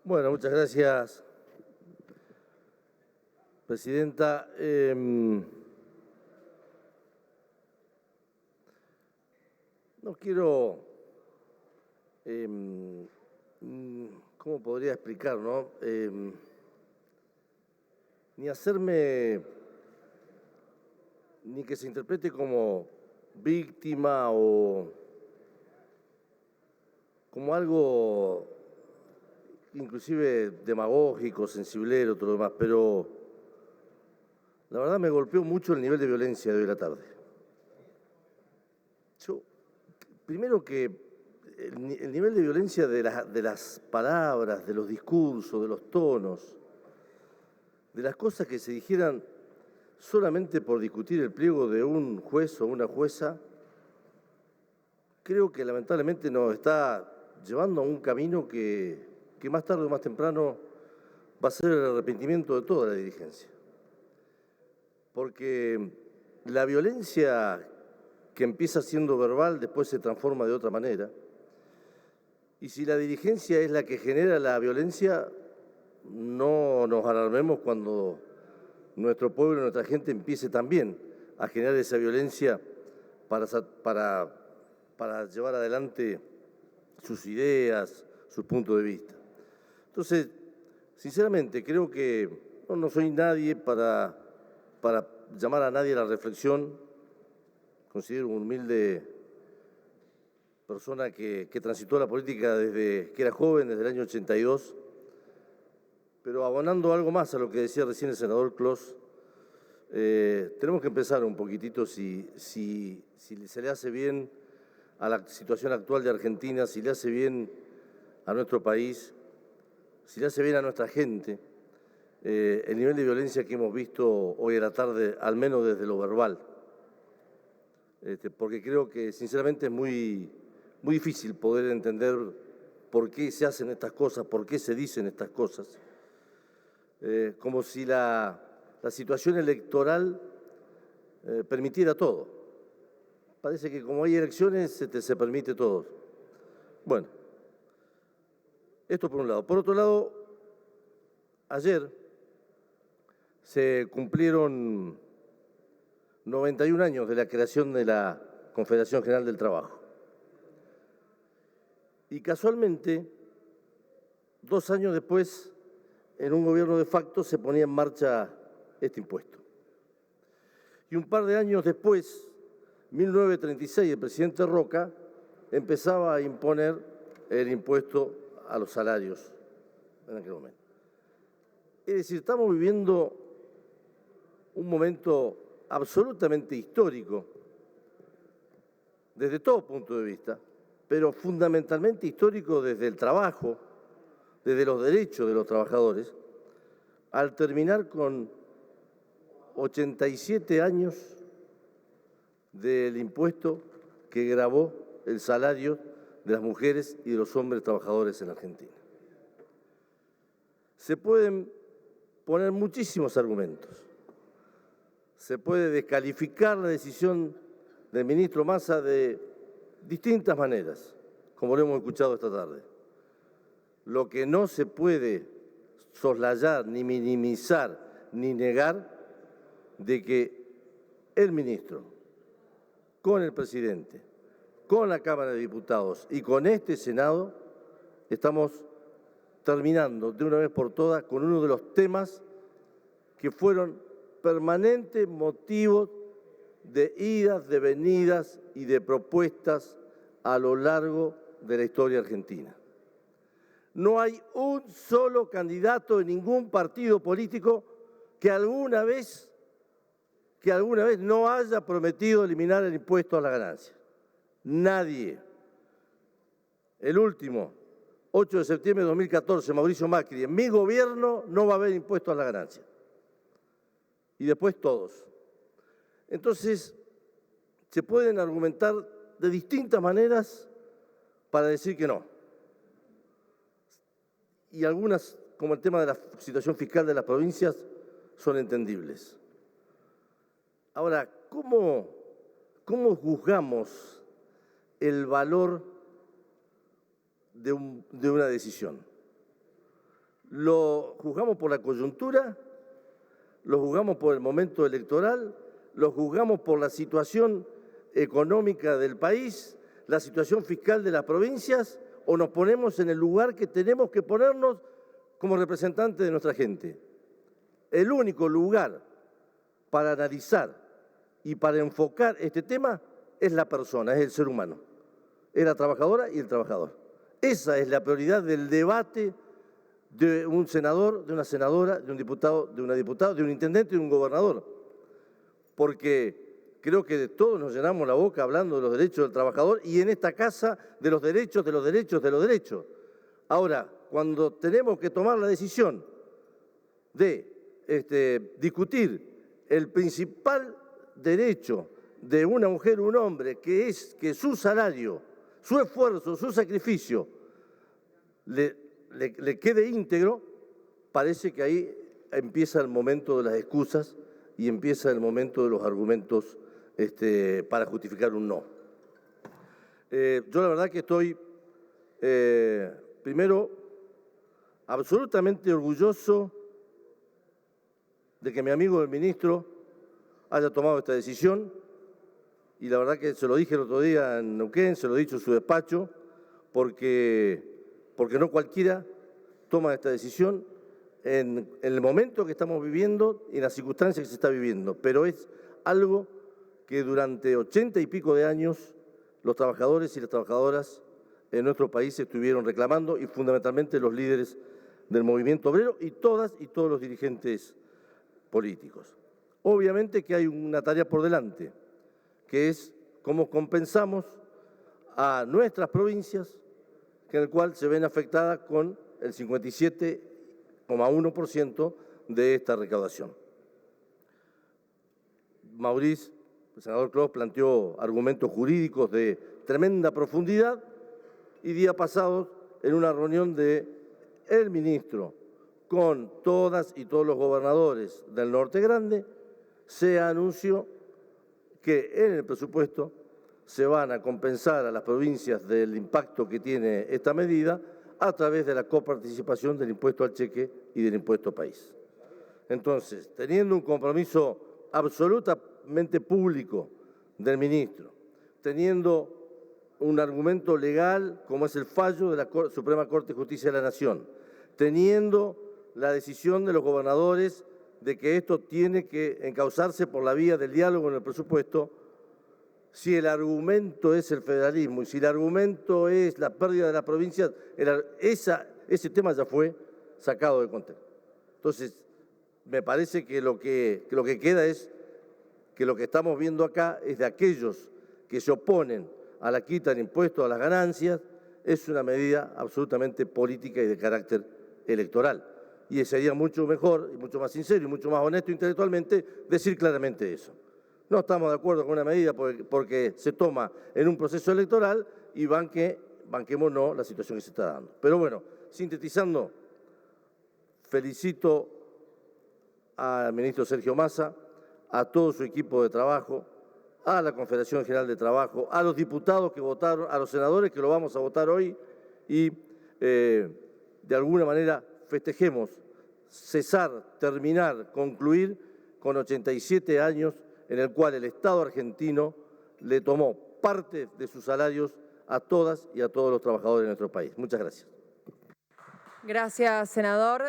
Bueno, muchas gracias, Presidenta. No quiero, ¿cómo podría explicar, no? Ni hacerme, ni que se interprete como víctima o como algo inclusive demagógico, sensiblero, todo lo demás, pero la verdad me golpeó mucho el nivel de violencia de hoy a la tarde. Primero que el nivel de violencia de las palabras, de los discursos, de los tonos, de las cosas que se dijeran solamente por discutir el pliego de un juez o una jueza, creo que lamentablemente nos está llevando a un camino que más tarde o más temprano va a ser el arrepentimiento de toda la dirigencia. Porque la violencia que empieza siendo verbal después se transforma de otra manera. Y si la dirigencia es la que genera la violencia, no nos alarmemos cuando nuestro pueblo, nuestra gente empiece también a generar esa violencia para llevar adelante sus ideas, sus puntos de vista. Entonces, sinceramente, creo que no soy nadie para llamar a nadie a la reflexión. Considero una humilde persona que transitó la política desde que era joven, desde el año 82, pero abonando algo más a lo que decía recién el senador Clos, tenemos que empezar un poquitito si se le hace bien a la situación actual de Argentina, si le hace bien a nuestro país, si le hace bien a nuestra gente, el nivel de violencia que hemos visto hoy a la tarde, al menos desde lo verbal. Porque creo que sinceramente es muy difícil poder entender por qué se hacen estas cosas, por qué se dicen estas cosas. Como si la situación electoral permitiera todo. Parece que como hay elecciones se permite todo. Bueno, esto por un lado. Por otro lado, ayer se cumplieron 91 años de la creación de la Confederación General del Trabajo. Y casualmente, 2 años después, en un gobierno de facto se ponía en marcha este impuesto. Y un par de años después, 1936, el presidente Roca empezaba a imponer el impuesto a los salarios en aquel momento. Es decir, estamos viviendo un momento absolutamente histórico desde todo punto de vista, pero fundamentalmente histórico desde el trabajo, desde los derechos de los trabajadores, al terminar con 87 años del impuesto que gravó el salario de las mujeres y de los hombres trabajadores en Argentina. Se pueden poner muchísimos argumentos. Se puede descalificar la decisión del ministro Massa de distintas maneras, como lo hemos escuchado esta tarde. Lo que no se puede soslayar, ni minimizar, ni negar, de que el ministro, con el presidente, con la Cámara de Diputados y con este Senado, estamos terminando de una vez por todas con uno de los temas que fueron permanentes motivos de idas, de venidas y de propuestas a lo largo de la historia argentina. No hay un solo candidato de ningún partido político que alguna vez no haya prometido eliminar el impuesto a la ganancia. Nadie. El último, 8 de septiembre de 2014, Mauricio Macri, en mi gobierno no va a haber impuesto a la ganancia. Y después todos. Entonces, se pueden argumentar de distintas maneras para decir que no. Y algunas, como el tema de la situación fiscal de las provincias, son entendibles. Ahora, ¿cómo juzgamos el valor de una decisión? ¿Lo juzgamos por la coyuntura? ¿Lo juzgamos por el momento electoral? ¿Lo juzgamos por la situación económica del país? ¿La situación fiscal de las provincias? ¿O nos ponemos en el lugar que tenemos que ponernos como representantes de nuestra gente? El único lugar para analizar y para enfocar este tema es la persona, es el ser humano. Es la trabajadora y el trabajador. Esa es la prioridad del debate de un senador, de una senadora, de un diputado, de una diputada, de un intendente y de un gobernador. Porque creo que todos nos llenamos la boca hablando de los derechos del trabajador y en esta casa de los derechos, de los derechos, de los derechos. Ahora, cuando tenemos que tomar la decisión de discutir el principal derecho de una mujer o un hombre, que es que su salario, su esfuerzo, su sacrificio le quede íntegro, parece que ahí empieza el momento de las excusas y empieza el momento de los argumentos para justificar un no. Yo la verdad que estoy, primero, absolutamente orgulloso de que mi amigo el ministro haya tomado esta decisión, y la verdad que se lo dije el otro día en Neuquén, se lo he dicho en su despacho, porque no cualquiera toma esta decisión en el momento que estamos viviendo y en las circunstancias que se está viviendo, pero es algo que durante 80 y pico de años los trabajadores y las trabajadoras en nuestro país estuvieron reclamando, y fundamentalmente los líderes del movimiento obrero y todas y todos los dirigentes políticos. Obviamente que hay una tarea por delante, que es cómo compensamos a nuestras provincias, en el cual se ven afectadas con el 57,1% de esta recaudación. Maurice, el senador Clos, planteó argumentos jurídicos de tremenda profundidad, y día pasado, en una reunión del ministro con todas y todos los gobernadores del Norte Grande, se anunció que en el presupuesto se van a compensar a las provincias del impacto que tiene esta medida a través de la coparticipación del impuesto al cheque y del impuesto país. Entonces, teniendo un compromiso absolutamente público del ministro, teniendo un argumento legal como es el fallo de la Suprema Corte de Justicia de la Nación, teniendo la decisión de los gobernadores de que esto tiene que encauzarse por la vía del diálogo en el presupuesto, si el argumento es el federalismo y si el argumento es la pérdida de las provincias, ese tema ya fue sacado de contexto. Entonces, me parece que lo que queda es que lo que estamos viendo acá es de aquellos que se oponen a la quita del impuesto a las ganancias, es una medida absolutamente política y de carácter electoral. Y sería mucho mejor, y mucho más sincero y mucho más honesto intelectualmente decir claramente eso. No estamos de acuerdo con una medida porque se toma en un proceso electoral y banquémonos la situación que se está dando. Pero bueno, sintetizando, felicito al ministro Sergio Massa, a todo su equipo de trabajo, a la Confederación General de Trabajo, a los diputados que votaron, a los senadores que lo vamos a votar hoy, y de alguna manera festejemos cesar, terminar, concluir con 87 años en el cual el Estado argentino le tomó parte de sus salarios a todas y a todos los trabajadores de nuestro país. Muchas gracias. Gracias, senador.